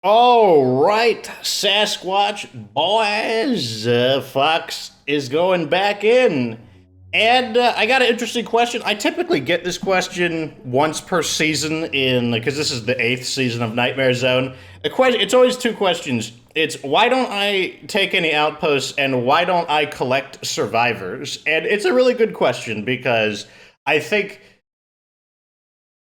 All right, Sasquatch boys, Fox is going back in. And I got an interesting question. I typically get this question once per season because this is the 8th season of Nightmare Zone. It's always two questions. It's why don't I take any outposts and why don't I collect survivors? And it's a really good question because I think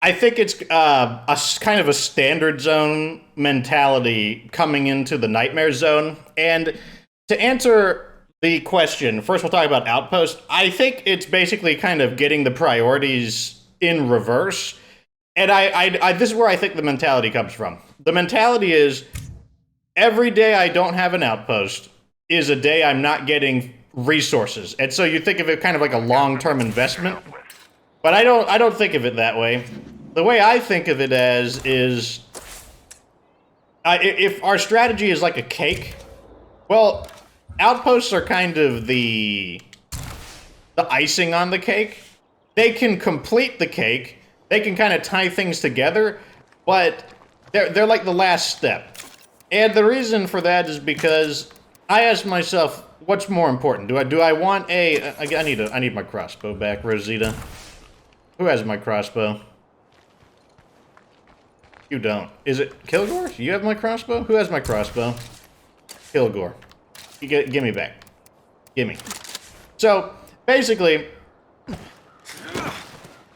I think it's kind of a standard zone mentality coming into the nightmare zone. And to answer the question, first we'll talk about outpost. I think it's basically kind of getting the priorities in reverse. And this is where I think the mentality comes from. The mentality is every day I don't have an outpost is a day I'm not getting resources. And so you think of it kind of like a long-term investment. But I don't think of it that way. The way I think of it as is, if our strategy is like a cake, well, outposts are kind of the icing on the cake. They can complete the cake. They can kind of tie things together, but they're like the last step. And the reason for that is because I ask myself, what's more important? Do I want I need my crossbow back, Rosita. Who has my crossbow? You don't. Is it Kilgore? You have my crossbow? Who has my crossbow? Kilgore. Give me back. Give me. So, basically,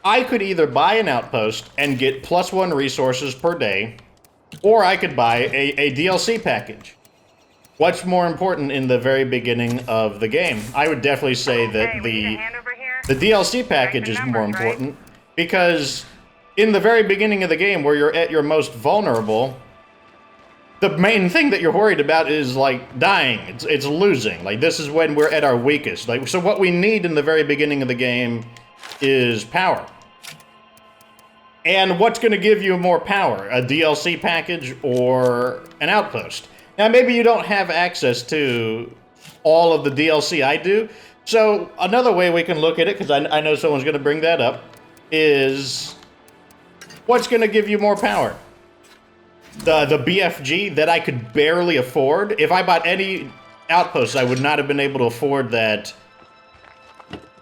I could either buy an outpost and get +1 resources per day, or I could buy a DLC package. What's more important in the very beginning of the game? I would definitely say that the DLC package is more important, because in the very beginning of the game, where you're at your most vulnerable, the main thing that you're worried about is, like, dying. It's losing. Like, this is when we're at our weakest. Like, so what we need in the very beginning of the game is power. And what's going to give you more power? A DLC package or an outpost? Now, maybe you don't have access to all of the DLC I do. So another way we can look at it, because I know someone's going to bring that up, is what's going to give you more power? The BFG that I could barely afford. If I bought any outposts, I would not have been able to afford that.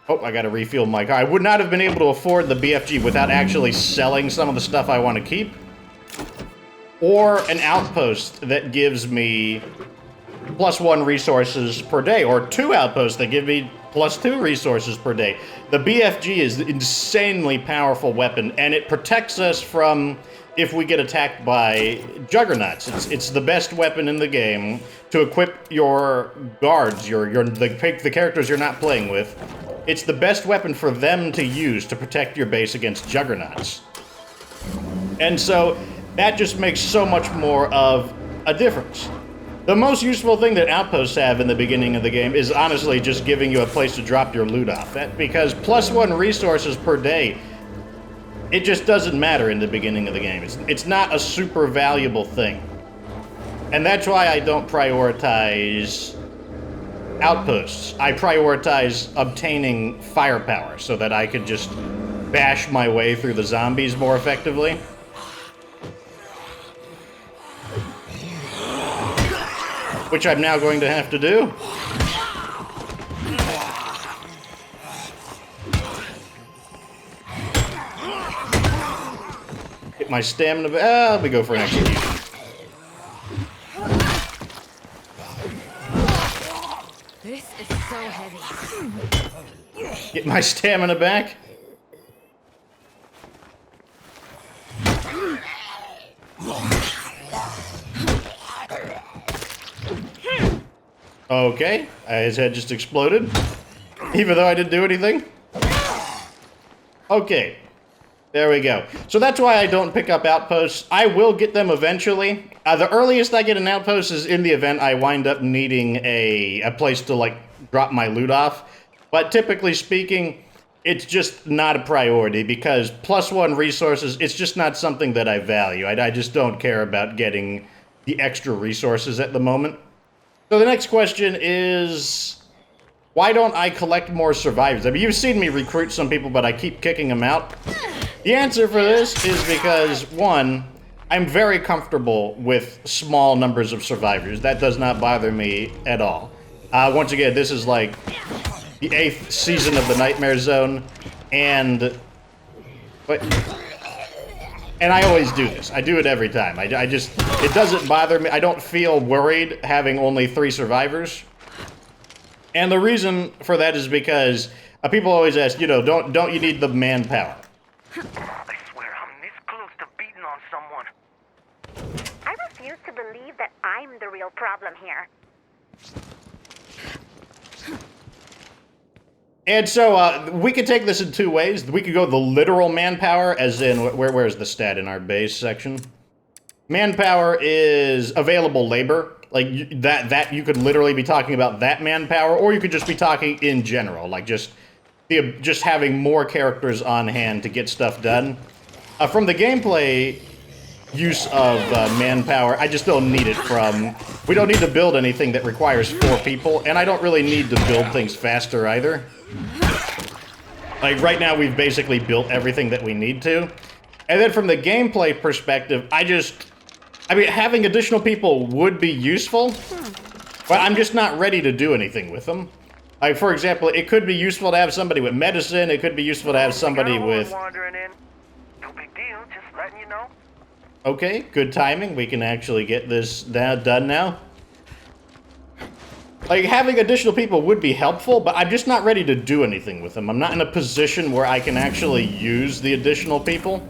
Oh, I got to refuel my car. I would not have been able to afford the BFG without actually selling some of the stuff I want to keep. Or an outpost that gives me +1 resources per day, or 2 outposts that give me +2 resources per day. The BFG is an insanely powerful weapon, and it protects us from if we get attacked by juggernauts. It's the best weapon in the game to equip your guards, the characters you're not playing with. It's the best weapon for them to use to protect your base against juggernauts. And so that just makes so much more of a difference. The most useful thing that outposts have in the beginning of the game is honestly just giving you a place to drop your loot off. Because +1 resources per day, it just doesn't matter in the beginning of the game. It's not a super valuable thing. And that's why I don't prioritize outposts. I prioritize obtaining firepower so that I could just bash my way through the zombies more effectively. Which I'm now going to have to do. Get my stamina back. Let me go for an execution. This is so heavy. Get my stamina back. Okay, his head just exploded, even though I didn't do anything. Okay, there we go. So that's why I don't pick up outposts. I will get them eventually. The earliest I get an outpost is in the event I wind up needing a place to, like, drop my loot off. But typically speaking, it's just not a priority because +1 resources, it's just not something that I value. I just don't care about getting the extra resources at the moment. So the next question is, why don't I collect more survivors? I mean, you've seen me recruit some people, but I keep kicking them out. The answer for this is because, one, I'm very comfortable with small numbers of survivors. That does not bother me at all. Once again, this is like the 8th season of the Nightmare Zone, and I always do this. I do it every time. I just, it doesn't bother me. I don't feel worried having only 3 survivors. And the reason for that is because people always ask, you know, don't you need the manpower? I swear, I'm this close to beating on someone. I refuse to believe that I'm the real problem here. And so we could take this in 2 ways. We could go the literal manpower, as in, where's the stat in our base section? Manpower is available labor. Like, that you could literally be talking about that manpower, or you could just be talking in general, like just having more characters on hand to get stuff done. From the gameplay use of manpower, I just don't need it from... We don't need to build anything that requires 4 people, and I don't really need to build things faster either. Like, right now we've basically built everything that we need to. And then from the gameplay perspective, I mean, having additional people would be useful, but I'm just not ready to do anything with them. Like, for example, it could be useful to have somebody with medicine, it could be useful to have somebody with... Wandering in. No big deal, just letting you know. Okay, good timing. We can actually get this done now. Like, having additional people would be helpful, but I'm just not ready to do anything with them. I'm not in a position where I can actually use the additional people.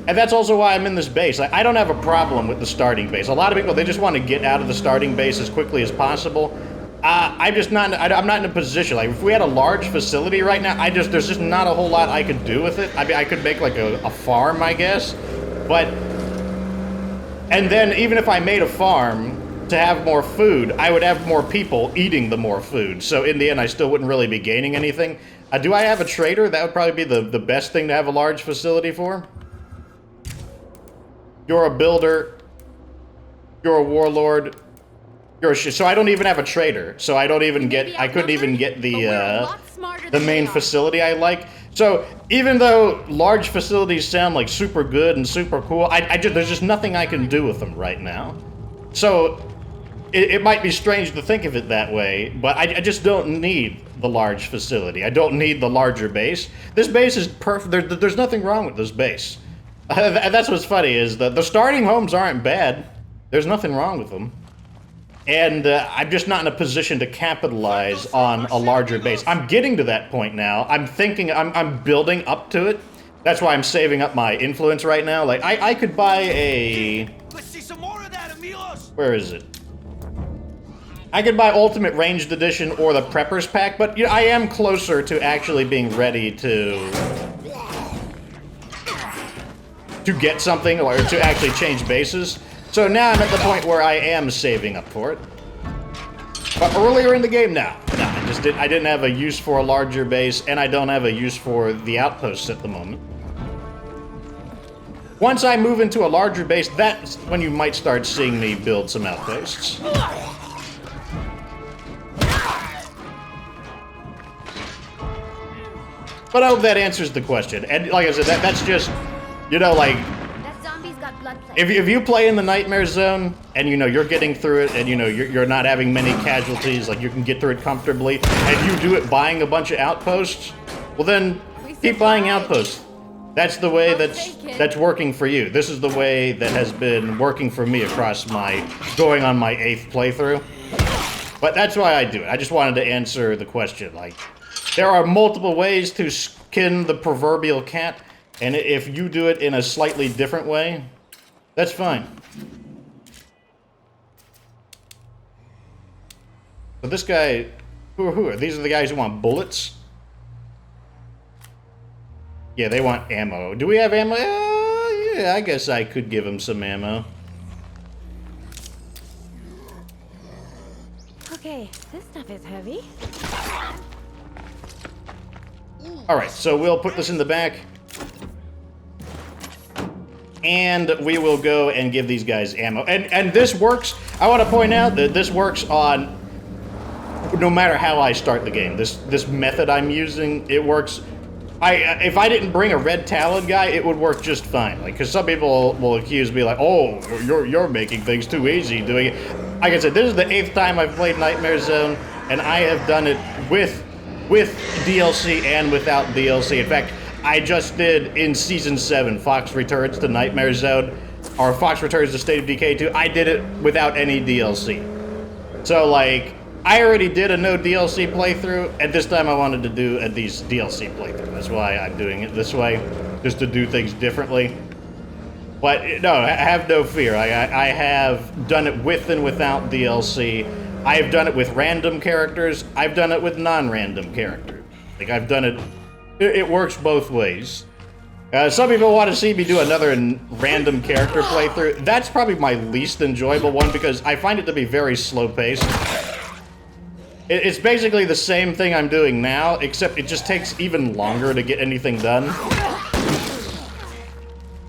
And that's also why I'm in this base. Like, I don't have a problem with the starting base. A lot of people, they just want to get out of the starting base as quickly as possible. I'm not in a position. Like, if we had a large facility right now, there's just not a whole lot I could do with it. I mean, I could make like a farm, I guess. But, and then even if I made a farm to have more food, I would have more people eating the more food. So in the end, I still wouldn't really be gaining anything. Do I have a trader? That would probably be the best thing to have a large facility for. You're a builder. You're a warlord. You're a so I don't even have a trader. So I don't even get, I couldn't even get the main facility I like. So even though large facilities sound like super good and super cool, there's just nothing I can do with them right now. So it might be strange to think of it that way, but I just don't need the large facility. I don't need the larger base. This base is perfect. There's nothing wrong with this base. That's what's funny, is the starting homes aren't bad. There's nothing wrong with them. And I'm just not in a position to capitalize on a larger base. I'm getting to that point now. I'm thinking, I'm building up to it. That's why I'm saving up my influence right now. Like, I could buy a... Let's see some more of that, Amilos. Where is it? I could buy Ultimate Ranged Edition or the Preppers Pack, but you know, I am closer to actually being ready to get something, or to actually change bases. So now I'm at the point where I am saving up for it. But earlier in the game, no, I didn't have a use for a larger base, and I don't have a use for the outposts at the moment. Once I move into a larger base, that's when you might start seeing me build some outposts. But I hope that answers the question. And like I said, that's just, you know, like, That zombie's got blood plague. if you play in the Nightmare Zone, and you know, you're getting through it, and you know, you're not having many casualties, like you can get through it comfortably, and you do it buying a bunch of outposts, well then, keep buying outposts. That's the way that's working for you. This is the way that has been working for me across going on my 8th playthrough. But that's why I do it. I just wanted to answer the question. Like, there are multiple ways to skin the proverbial cat, and if you do it in a slightly different way, that's fine. So this guy, who are these? Are the guys who want bullets? Yeah, they want ammo. Do we have ammo? Yeah, I guess I could give them some ammo. Okay, this stuff is heavy. Alright, so we'll put this in the back. And we will go and give these guys ammo. And this works, I want to point out that this works on no matter how I start the game. This method I'm using, it works If I didn't bring a red Talon guy, it would work just fine. Like, because some people will accuse me like, oh, you're making things too easy doing it. Like I said, this is the 8th time I've played Nightmare Zone, and I have done it with DLC and without DLC. In fact, I just did in Season 7, Fox Returns to Nightmare Zone, or Fox Returns to State of Decay 2. I did it without any DLC. So, like, I already did a no DLC playthrough, and this time I wanted to do a DLC playthrough. That's why I'm doing it this way, just to do things differently. But no, have no fear. I have done it with and without DLC. I have done it with random characters. I've done it with non-random characters. Like, I've done it. It works both ways. Some people want to see me do another random character playthrough. That's probably my least enjoyable one because I find it to be very slow-paced. It's basically the same thing I'm doing now, except it just takes even longer to get anything done.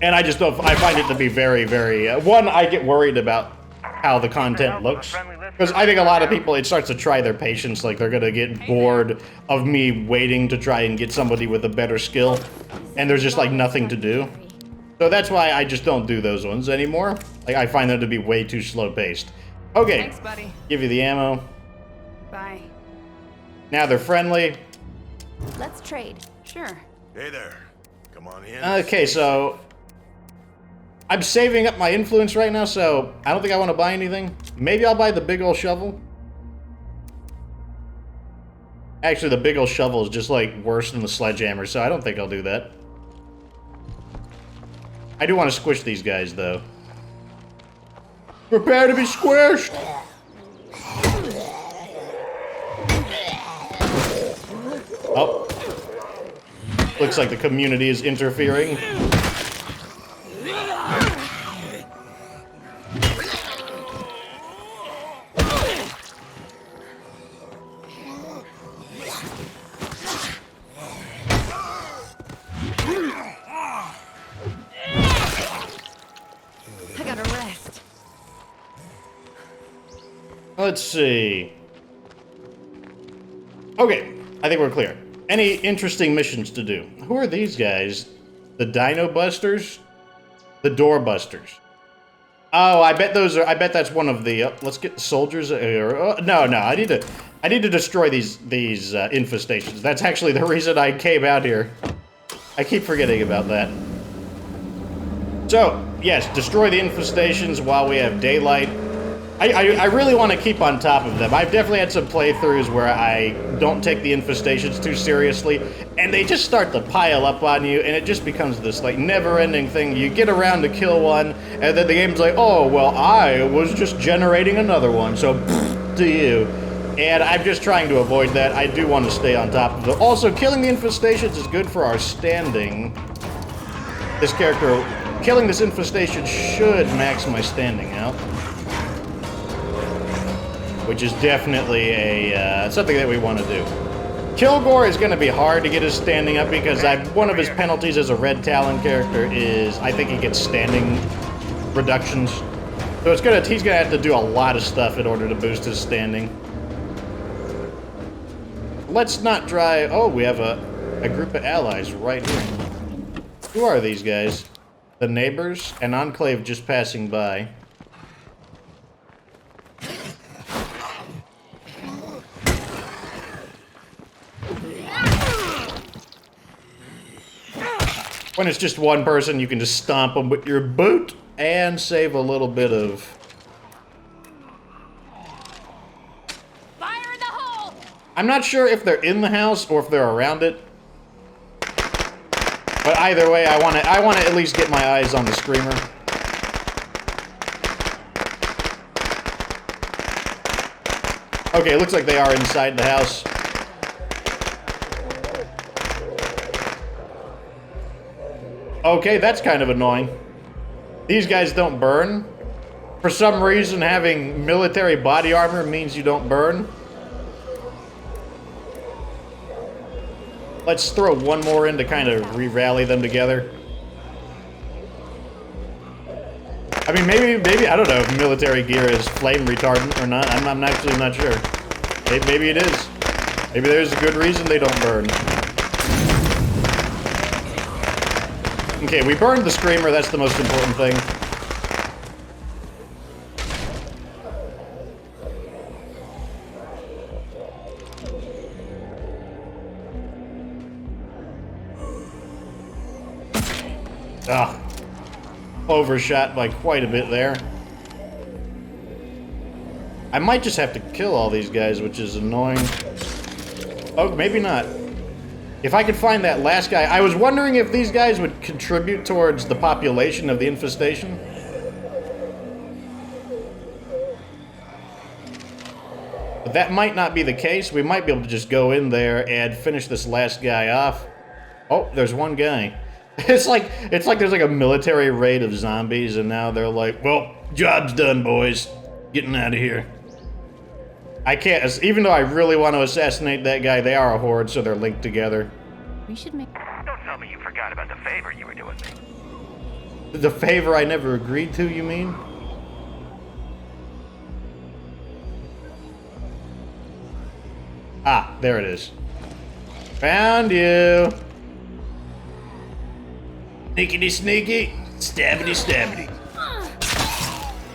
And I just don't, I find it to be very, very, one, I get worried about how the content looks. Because I think a lot of people, it starts to try their patience, like they're gonna get bored of me waiting to try and get somebody with a better skill. And there's just like nothing to do. So that's why I just don't do those ones anymore. Like, I find them to be way too slow-paced. Okay, Thanks, buddy. give you the ammo. Bye. Now they're friendly. Let's trade. Sure. Hey there. Come on in. Okay, so I'm saving up my influence right now, so I don't think I want to buy anything. Maybe I'll buy the big old shovel. Actually, the big old shovel is just like worse than the sledgehammer, so I don't think I'll do that. I do want to squish these guys, though. Prepare to be squished! Oh. Looks like the community is interfering. I gotta rest. Let's see. Okay, I think we're clear. Any interesting missions to do? Who are these guys? The Dino Busters? The Door Busters. Oh, I bet those are. I bet that's one of the. Let's get the soldiers. No, I need to destroy these infestations. That's actually the reason I came out here. I keep forgetting about that. So yes, destroy the infestations while we have daylight. I really want to keep on top of them. I've definitely had some playthroughs where I don't take the infestations too seriously, and they just start to pile up on you, and it just becomes this like never-ending thing. You get around to kill one, and then the game's like, oh, well, I was just generating another one, so to you. And I'm just trying to avoid that. I do want to stay on top of it. Also, killing the infestations is good for our standing. This character, killing this infestation should max my standing out. Which is definitely a something that we want to do. Kilgore is going to be hard to get his standing up because one of his penalties as a Red Talon character is I think he gets standing reductions. So he's gonna have to do a lot of stuff in order to boost his standing. Let's not try. Oh, we have a group of allies right here. Who are these guys? The neighbors? An enclave just passing by. When it's just one person, you can just stomp them with your boot and save a little bit of... Fire in the hole! I'm not sure if they're in the house or if they're around it. But either way, I want to at least get my eyes on the screamer. Okay, looks like they are inside the house. Okay, that's kind of annoying. These guys don't burn. For some reason, having military body armor means you don't burn. Let's throw one more in to kind of re-rally them together. I mean, maybe I don't know if military gear is flame retardant or not. I'm actually not sure. Maybe it is. Maybe there's a good reason they don't burn. Okay, we burned the screamer, that's the most important thing. Ugh. Overshot by quite a bit there. I might just have to kill all these guys, which is annoying. Oh, maybe not. If I could find that last guy. I was wondering if these guys would contribute towards the population of the infestation. But that might not be the case. We might be able to just go in there and finish this last guy off. Oh, there's one guy. It's like there's like a military raid of zombies, and now they're like, well, job's done, boys. Getting out of here. I can't, even though I really want to assassinate that guy, they are a horde, so they're linked together. We should make... Don't tell me you forgot about the favor you were doing me. The favor I never agreed to, you mean? Ah, there it is. Found you. Sneakity sneaky, stabbity stabbity.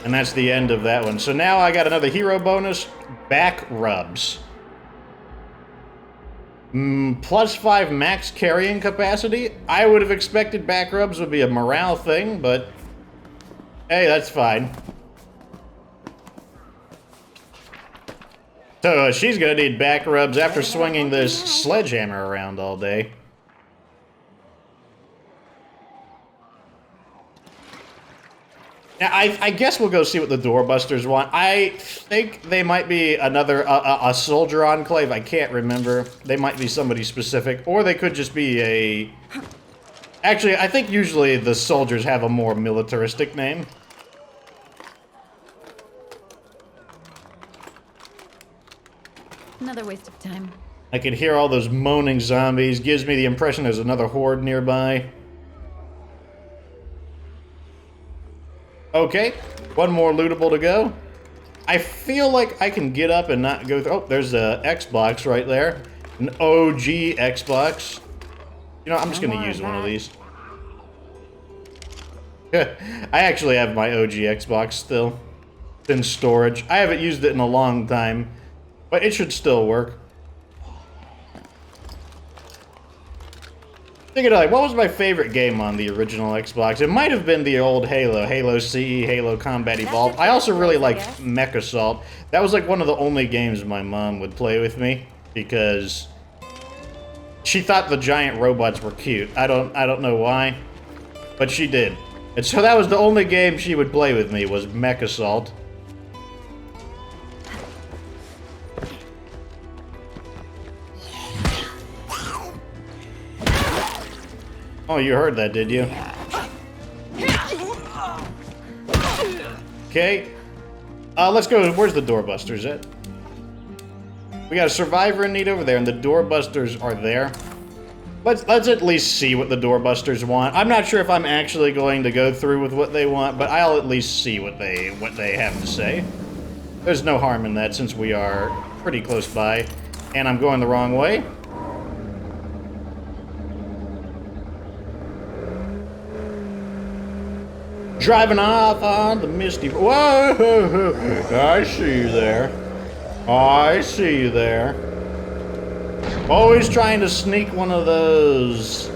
And that's the end of that one. So now I got another hero bonus, back rubs. +5 max carrying capacity. I would have expected back rubs would be a morale thing, but hey, that's fine. So she's gonna need back rubs after swinging this sledgehammer around all day. Now, I guess we'll go see what the doorbusters want. I think they might be another a soldier enclave. I can't remember. They might be somebody specific, or they could just be a... Actually, I think usually the soldiers have a more militaristic name. Another waste of time. I can hear all those moaning zombies. Gives me the impression there's another horde nearby. Okay, one more lootable to go. I feel like I can get up and not go through... Oh, there's a Xbox right there. An OG Xbox. You know, I'm just going to use one of these. I actually have my OG Xbox still. It's in storage. I haven't used it in a long time, but it should still work. Thinking like, what was my favorite game on the original Xbox? It might have been the old Halo, Halo CE, Halo Combat Evolved. I also really liked Mech Assault. That was like one of the only games my mom would play with me because she thought the giant robots were cute. I don't know why, but she did. And so that was the only game she would play with me was Mech Assault. Oh, you heard that, did you? Okay. Let's go. Where's the doorbusters at? We got a survivor in need over there, and the doorbusters are there. Let's at least see what the doorbusters want. I'm not sure if I'm actually going to go through with what they want, but I'll at least see what they have to say. There's no harm in that since we are pretty close by, and I'm going the wrong way. Driving off on the misty... Whoa! I see you there. I see you there. Always trying to sneak one of those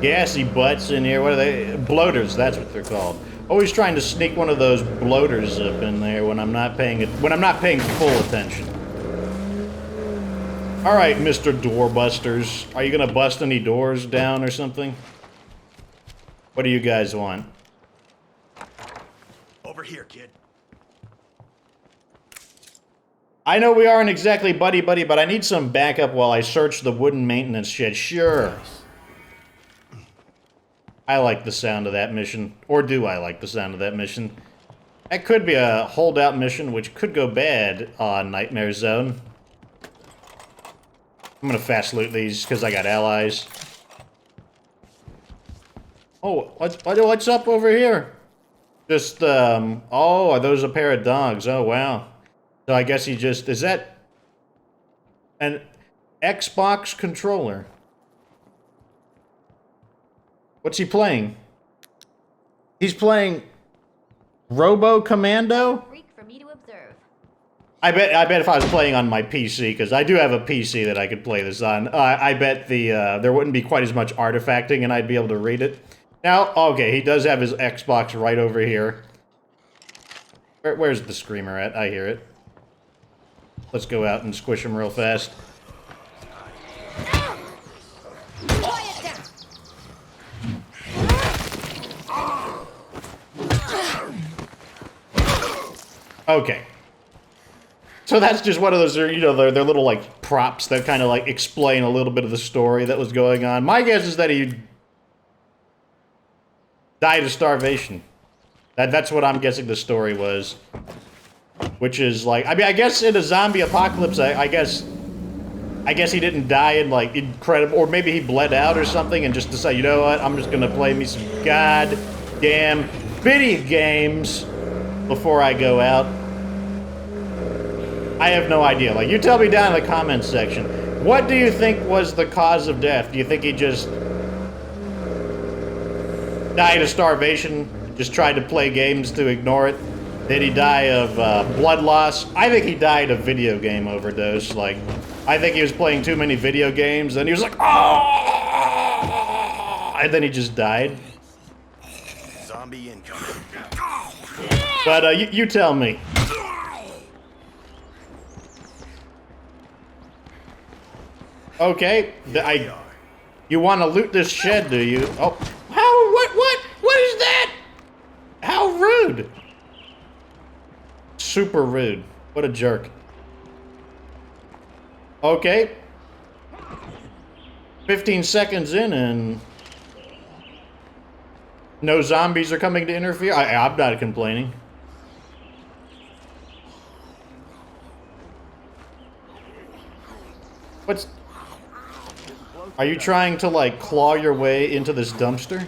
gassy butts in here. What are they? Bloaters, that's what they're called. Always trying to sneak one of those bloaters up in there when I'm not paying full attention. All right, Mr. Doorbusters. Are you gonna bust any doors down or something? What do you guys want? Over here, kid. I know we aren't exactly buddy-buddy, but I need some backup while I search the wooden maintenance shed. Sure. I like the sound of that mission. Or do I like the sound of that mission? That could be a holdout mission, which could go bad on Nightmare Zone. I'm gonna fast loot these, because I got allies. Oh, what's up over here? Just, oh, are those a pair of dogs? Oh, wow. So I guess he just, is that an Xbox controller? What's he playing? He's playing Robo Commando? Freak for me to observe. I bet if I was playing on my PC, because I do have a PC that I could play this on, I bet there wouldn't be quite as much artifacting and I'd be able to read it. Now, okay, he does have his Xbox right over here. Where's the screamer at? I hear it. Let's go out and squish him real fast. Quiet down. Okay. So that's just one of those, you know, they're little, like, props that kind of, like, explain a little bit of the story that was going on. My guess is that he died of starvation. That's what I'm guessing the story was. Which is, like, I mean, I guess in a zombie apocalypse, I guess he didn't die in, like, incredible, or maybe he bled out or something and just decided, you know what, I'm just gonna play me some goddamn video games before I go out. I have no idea. Like, you tell me down in the comments section. What do you think was the cause of death? Do you think he just died of starvation? Just tried to play games to ignore it? Did he die of blood loss? I think he died of video game overdose. Like, I think he was playing too many video games, and he was like, oh! And then he just died. Zombie incoming. But you tell me. Okay, you want to loot this shed, do you? Oh, what is that? How rude. Super rude. What a jerk. Okay. 15 seconds in and no zombies are coming to interfere. I'm not complaining. Are you trying to, like, claw your way into this dumpster?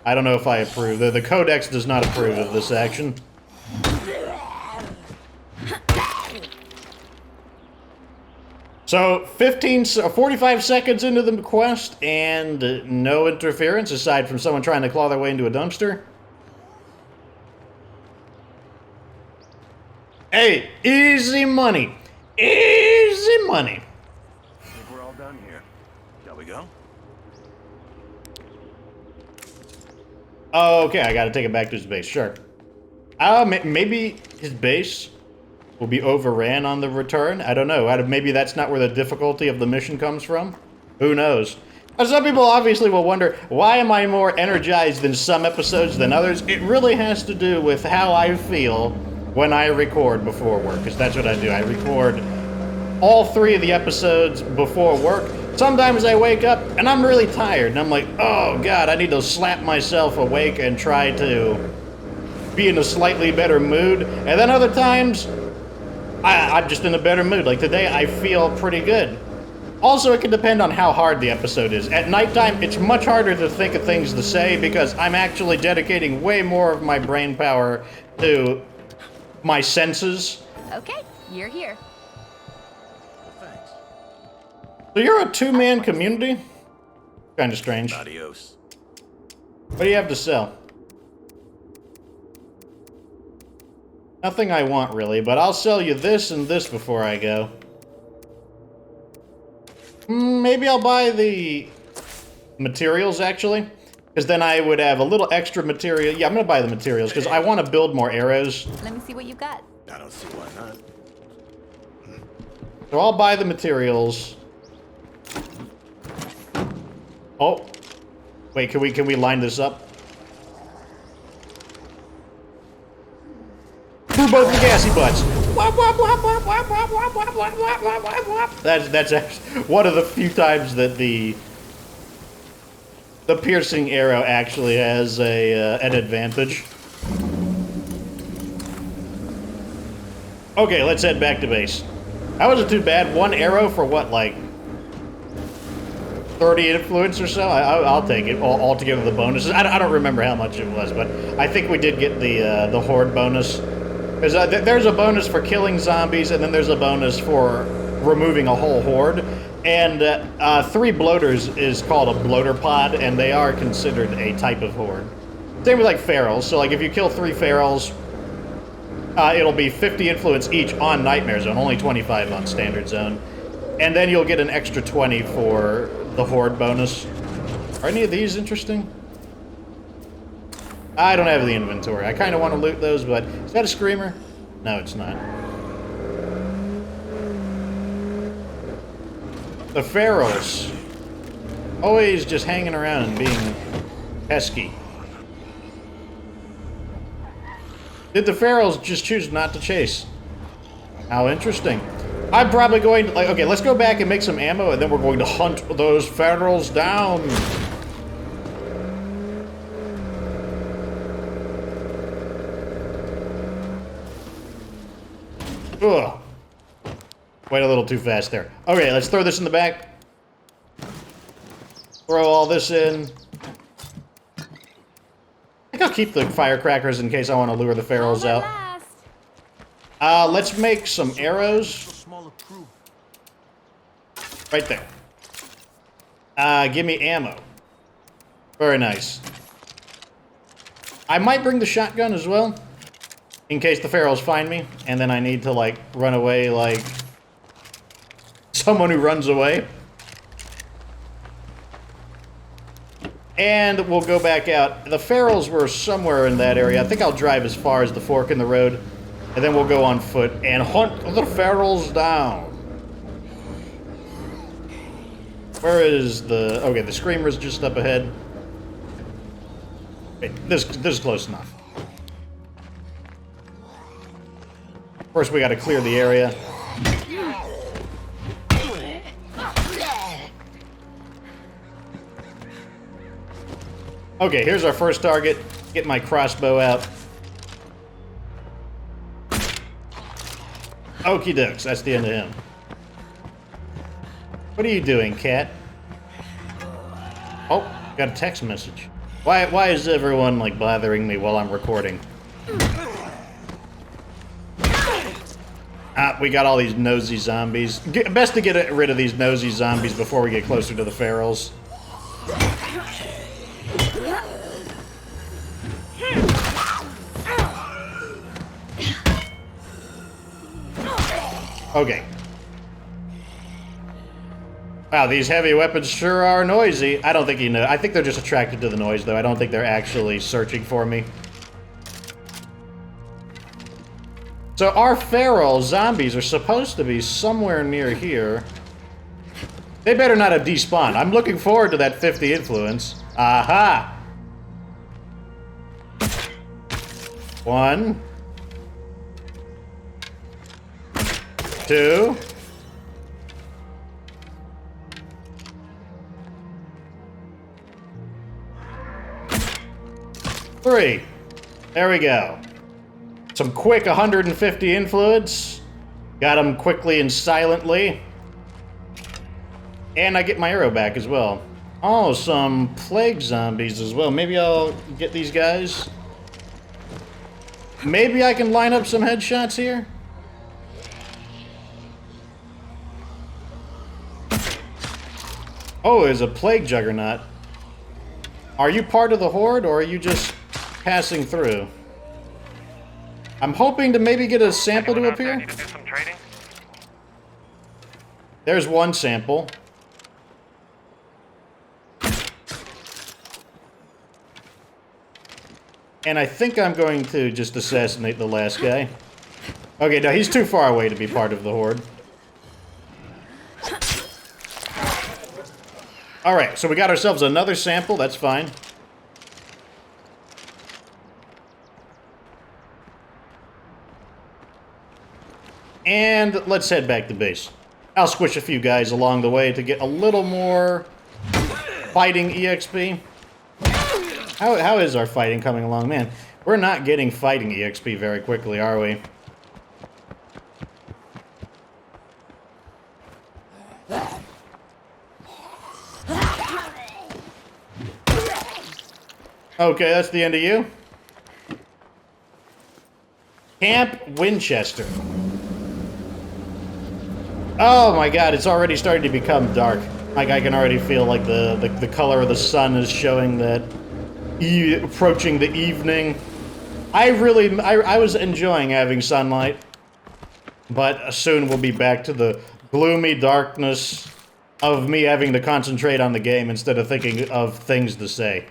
I don't know if I approve. The Codex does not approve of this action. So, 45 seconds into the quest, and no interference, aside from someone trying to claw their way into a dumpster. Hey, easy money. Easy money. I think we're all done here. Shall we go? Oh, okay, I gotta take it back to his base, sure. Maybe his base will be overran on the return? I don't know. Maybe that's not where the difficulty of the mission comes from? Who knows? Some people obviously will wonder, why am I more energized in some episodes than others? It really has to do with how I feel when I record before work, because that's what I do. I record all 3 of the episodes before work. Sometimes I wake up and I'm really tired, and I'm like, oh god, I need to slap myself awake and try to be in a slightly better mood. And then other times, I'm just in a better mood. Like today, I feel pretty good. Also, it can depend on how hard the episode is. At nighttime, it's much harder to think of things to say because I'm actually dedicating way more of my brain power to my senses. Okay, you're here. Thanks. So you're a 2-man community? Kind of strange. Adios. What do you have to sell? Nothing I want, really, but I'll sell you this and this before I go. Maybe I'll buy the materials, actually. Because then I would have a little extra material. Yeah, I'm going to buy the materials, because I want to build more arrows. Let me see what you got. I don't see why not. So I'll buy the materials. Oh. Wait, can we line this up? For both the gassy butts. That's actually one of the few times that the piercing arrow actually has an advantage. Okay, let's head back to base. That wasn't too bad. 1 arrow for what, like 30 influence or so? I'll take it. All together the bonuses. I don't remember how much it was, but I think we did get the horde bonus. There's a bonus for killing zombies, and then there's a bonus for removing a whole horde. And 3 bloaters is called a bloater pod, and they are considered a type of horde. Same with like Farrells. So like if you kill 3 Farrells, it'll be 50 influence each on Nightmare Zone, only 25 on Standard Zone. And then you'll get an extra 20 for the horde bonus. Are any of these interesting? I don't have the inventory. I kind of want to loot those, but is that a screamer? No, it's not. The Farrells. Always just hanging around and being pesky. Did the Farrells just choose not to chase? How interesting. I'm probably going to, like, okay, let's go back and make some ammo, and then we're going to hunt those Farrells down. Ugh. Wait a little too fast there. Okay, let's throw this in the back. Throw all this in. I think I'll keep the firecrackers in case I want to lure the Farrells out. Let's make some arrows. Right there. Give me ammo. Very nice. I might bring the shotgun as well, in case the Farrells find me, and then I need to, like, run away like someone who runs away. And we'll go back out. The Farrells were somewhere in that area. I think I'll drive as far as the fork in the road, and then we'll go on foot and hunt the Farrells down. Where is the... Okay, the Screamer's just up ahead. Wait, this is close enough. First, we gotta clear the area. Okay, here's our first target. Get my crossbow out. Okie dokes, that's the end of him. What are you doing, cat? Oh, got a text message. Why is everyone, like, bothering me while I'm recording? We got all these nosy zombies. Best to get rid of these nosy zombies before we get closer to the Farrells. Okay. Wow, these heavy weapons sure are noisy. I don't think you know. I think they're just attracted to the noise, though. I don't think they're actually searching for me. So our Farrell zombies are supposed to be somewhere near here. They better not have despawned. I'm looking forward to that 50 influence. Aha! 1, 2. 3. There we go. Some quick 150 influence. Got them quickly and silently. And I get my arrow back as well. Oh, some plague zombies as well. Maybe I'll get these guys. Maybe I can line up some headshots here. Oh, there's a plague juggernaut. Are you part of the horde, or are you just passing through? I'm hoping to maybe get a sample to appear. Need to do some trading? There's one sample. And I think I'm going to just assassinate the last guy. Okay, no, he's too far away to be part of the horde. Alright, so we got ourselves another sample, that's fine. And let's head back to base. I'll squish a few guys along the way to get a little more fighting EXP. How is our fighting coming along? Man, we're not getting fighting EXP very quickly, are we? Okay, that's the end of you. Camp Winchester. Oh my god, it's already starting to become dark. Like, I can already feel like the color of the sun is showing that approaching the evening. I was enjoying having sunlight, but soon we'll be back to the gloomy darkness of me having to concentrate on the game instead of thinking of things to say.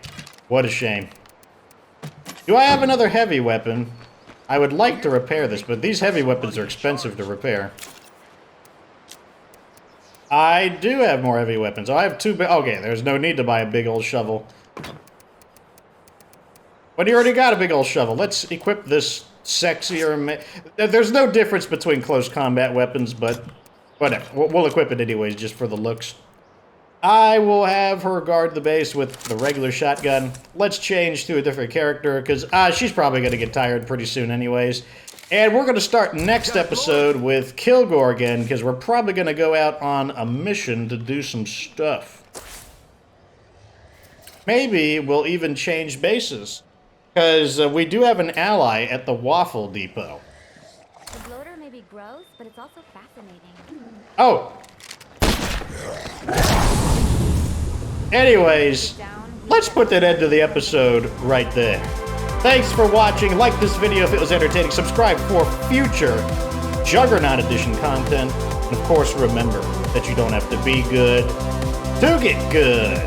What a shame. Do I have another heavy weapon? I would like to repair this, but these heavy weapons are expensive to repair. I do have more heavy weapons. Oh, I have two okay, there's no need to buy a big old shovel. But you already got a big old shovel. Let's equip this sexier... There's no difference between close combat weapons, but whatever. We'll equip it anyways, just for the looks. I will have her guard the base with the regular shotgun. Let's change to a different character, because she's probably going to get tired pretty soon anyways. And we're going to start next episode with Kilgore again, because we're probably going to go out on a mission to do some stuff. Maybe we'll even change bases, because we do have an ally at the Waffle Depot. The bloater may be gross, but it's also fascinating. Oh! Anyways, let's put that end to the episode right there. Thanks for watching. Like this video if it was entertaining. Subscribe for future Juggernaut Edition content. And of course, remember that you don't have to be good to get good.